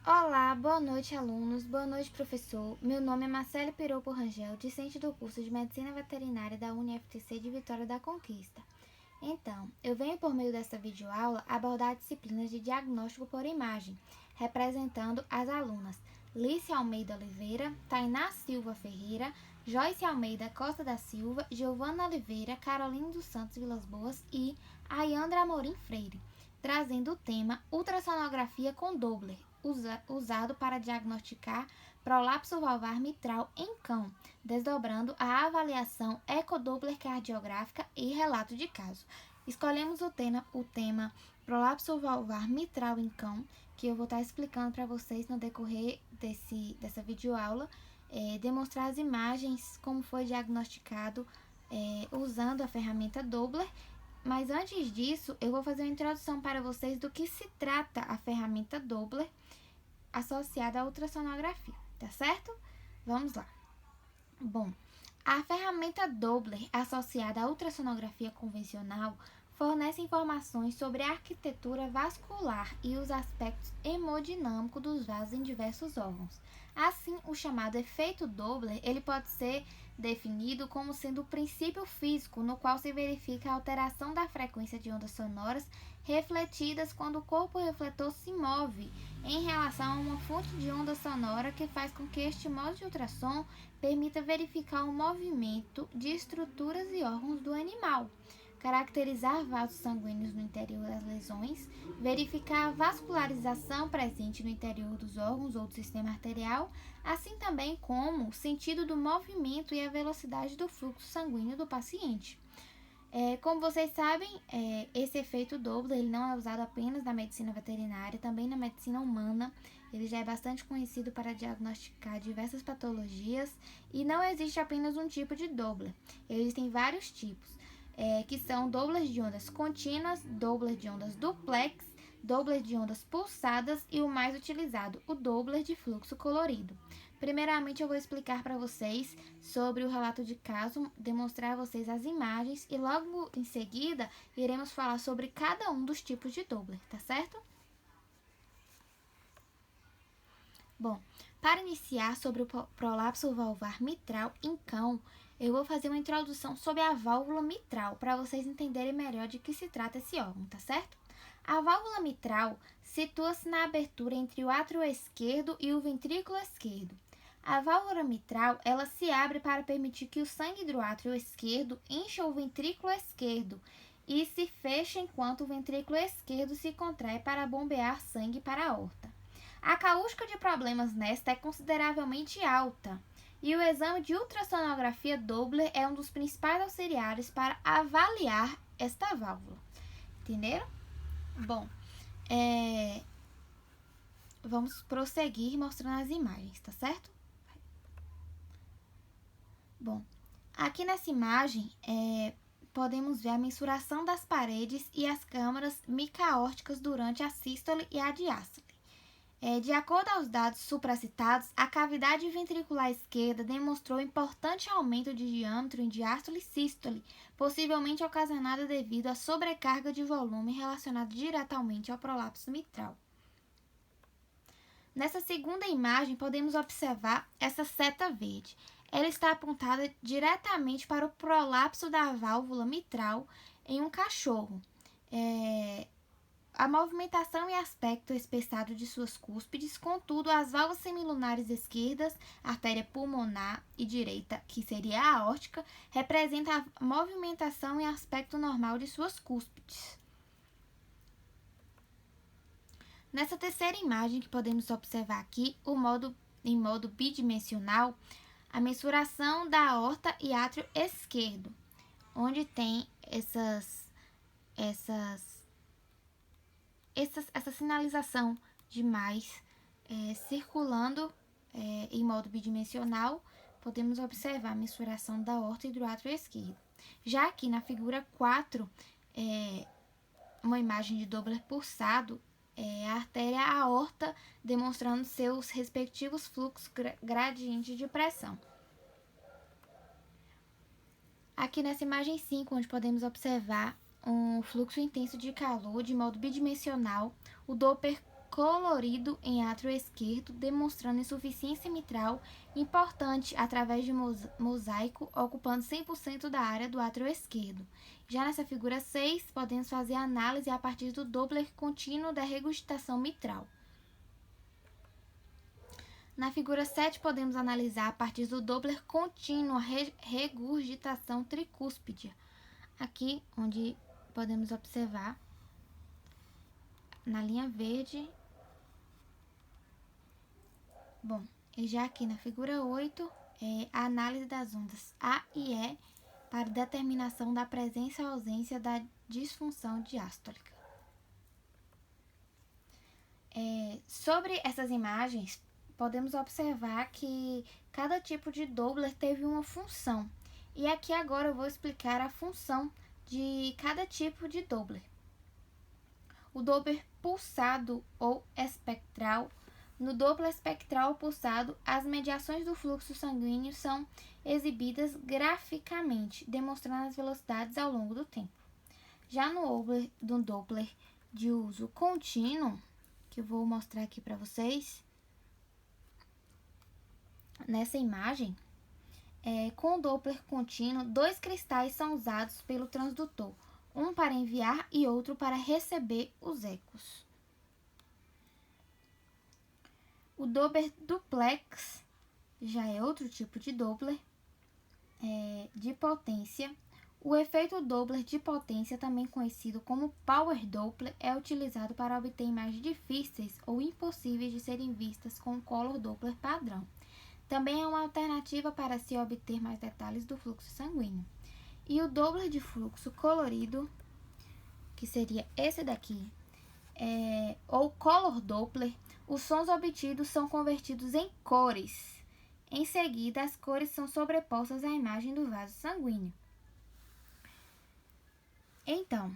Olá, boa noite, alunos. Boa noite, professor. Meu nome é Marcele Piropo Rangel, discente do curso de Medicina Veterinária da UniFTC de Vitória da Conquista. Então, eu venho por meio desta videoaula abordar a disciplina de diagnóstico por imagem, representando as alunas Lícia Almeida Oliveira, Tainá Silva Ferreira, Joyce Almeida Costa da Silva, Giovana Oliveira, Carolina dos Santos Vilas Boas e Ayandra Amorim Freire, trazendo o tema ultrassonografia com Doppler, usado para diagnosticar prolapso valvar mitral em cão, desdobrando a avaliação ecodoppler cardiográfica e relato de caso. Escolhemos o tema prolapso valvar mitral em cão, que eu vou estar explicando para vocês no decorrer dessa videoaula, demonstrar as imagens, como foi diagnosticado usando a ferramenta Doppler. Mas antes disso, eu vou fazer uma introdução para vocês do que se trata a ferramenta Doppler associada à ultrassonografia, tá certo? Vamos lá. Bom, a ferramenta Doppler associada à ultrassonografia convencional fornece informações sobre a arquitetura vascular e os aspectos hemodinâmicos dos vasos em diversos órgãos. Assim, o chamado efeito Doppler, ele pode ser definido como sendo o princípio físico no qual se verifica a alteração da frequência de ondas sonoras refletidas quando o corpo refletor se move em relação a uma fonte de onda sonora que faz com que este modo de ultrassom permita verificar o movimento de estruturas e órgãos do animal, caracterizar vasos sanguíneos no interior das lesões, verificar a vascularização presente no interior dos órgãos ou do sistema arterial, assim também como o sentido do movimento e a velocidade do fluxo sanguíneo do paciente. Como vocês sabem, esse efeito Doppler ele não é usado apenas na medicina veterinária, também na medicina humana. Ele já é bastante conhecido para diagnosticar diversas patologias e não existe apenas um tipo de Doppler. Existem vários tipos, que são Dopplers de ondas contínuas, Doppler de ondas duplex, Doppler de ondas pulsadas e o mais utilizado, o Doppler de fluxo colorido. Primeiramente, eu vou explicar para vocês sobre o relato de caso, demonstrar a vocês as imagens e logo em seguida iremos falar sobre cada um dos tipos de Doppler, tá certo? Bom, para iniciar sobre o prolapso valvar mitral em cão, eu vou fazer uma introdução sobre a válvula mitral para vocês entenderem melhor de que se trata esse órgão, tá certo? A válvula mitral situa-se na abertura entre o átrio esquerdo e o ventrículo esquerdo. A válvula mitral, ela se abre para permitir que o sangue do átrio esquerdo encha o ventrículo esquerdo e se fecha enquanto o ventrículo esquerdo se contrai para bombear sangue para a aorta. A causca de problemas nesta é consideravelmente alta e o exame de ultrassonografia Doppler é um dos principais auxiliares para avaliar esta válvula. Entenderam? Bom, vamos prosseguir mostrando as imagens, tá certo? Bom, aqui nessa imagem podemos ver a mensuração das paredes e as câmaras micaórticas durante a sístole e a diástole. De acordo aos dados supracitados, a cavidade ventricular esquerda demonstrou importante aumento de diâmetro em diástole e sístole, possivelmente ocasionada devido à sobrecarga de volume relacionada diretamente ao prolapso mitral. Nessa segunda imagem, podemos observar essa seta verde. Ela está apontada diretamente para o prolapso da válvula mitral em um cachorro. A movimentação e aspecto espessado de suas cúspides, contudo, as válvulas semilunares esquerdas, artéria pulmonar e direita, que seria a aórtica, representam a movimentação e aspecto normal de suas cúspides. Nessa terceira imagem que podemos observar aqui, em modo bidimensional, a mensuração da aorta e átrio esquerdo, onde tem essa sinalização de mais circulando em modo bidimensional, podemos observar a mensuração da aorta e do átrio esquerdo. Já aqui na figura 4, uma imagem de Doppler pulsado, a artéria aorta demonstrando seus respectivos fluxos gradientes de pressão. Aqui nessa imagem 5, onde podemos observar um fluxo intenso de calor de modo bidimensional, o Doppler colorido em átrio esquerdo, demonstrando insuficiência mitral importante através de mosaico, ocupando 100% da área do átrio esquerdo. Já nessa figura 6, podemos fazer a análise a partir do Doppler contínuo da regurgitação mitral. Na figura 7, podemos analisar a partir do Doppler contínuo a regurgitação tricúspide. Aqui, onde podemos observar na linha verde. Bom, e já aqui na figura 8, a análise das ondas A e E para determinação da presença ou ausência da disfunção diastólica. Sobre essas imagens, podemos observar que cada tipo de Doppler teve uma função. E aqui agora eu vou explicar a função de cada tipo de Doppler. O Doppler pulsado ou espectral. No Doppler espectral pulsado, as mediações do fluxo sanguíneo são exibidas graficamente, demonstrando as velocidades ao longo do tempo. Já no Doppler de uso contínuo, que eu vou mostrar aqui para vocês, nessa imagem, com o Doppler contínuo, 2 cristais são usados pelo transdutor, um para enviar e outro para receber os ecos. O Doppler duplex já é outro tipo de Doppler de potência. O efeito Doppler de potência, também conhecido como Power Doppler, é utilizado para obter imagens difíceis ou impossíveis de serem vistas com o Color Doppler padrão. Também é uma alternativa para se obter mais detalhes do fluxo sanguíneo. E o Doppler de fluxo colorido, que seria esse daqui, ou Color Doppler, os sons obtidos são convertidos em cores. Em seguida, as cores são sobrepostas à imagem do vaso sanguíneo. Então,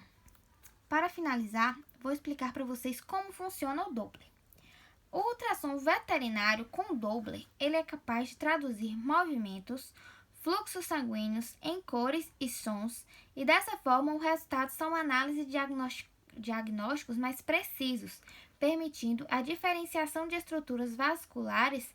para finalizar, vou explicar para vocês como funciona o Doppler. O ultrassom veterinário com Doppler, ele é capaz de traduzir movimentos, fluxos sanguíneos em cores e sons, e dessa forma o resultado são análises diagnósticos mais precisos, permitindo a diferenciação de estruturas vasculares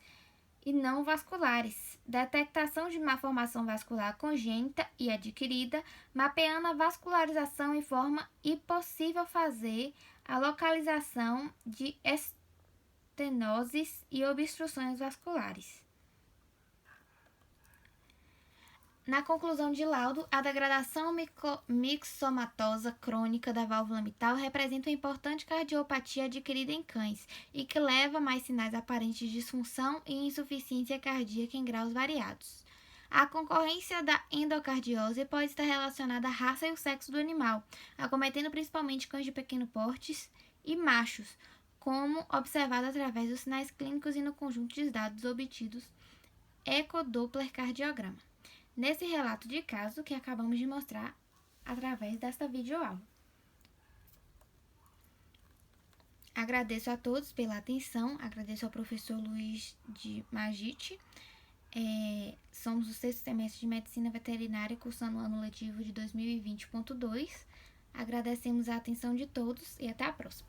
e não vasculares, detectação de malformação vascular congênita e adquirida, mapeando a vascularização em forma e possível fazer a localização de estenoses e obstruções vasculares. Na conclusão de laudo, a degradação mixomatosa crônica da válvula mitral representa uma importante cardiopatia adquirida em cães e que leva a mais sinais aparentes de disfunção e insuficiência cardíaca em graus variados. A concorrência da endocardiose pode estar relacionada à raça e ao sexo do animal, acometendo principalmente cães de pequeno porte e machos, como observado através dos sinais clínicos e no conjunto de dados obtidos ecodopplercardiograma, nesse relato de caso que acabamos de mostrar através desta videoaula. Agradeço a todos pela atenção, agradeço ao professor Luiz de Magite. Somos o 6º semestre de Medicina Veterinária, cursando o ano letivo de 2020.2. Agradecemos a atenção de todos e até a próxima.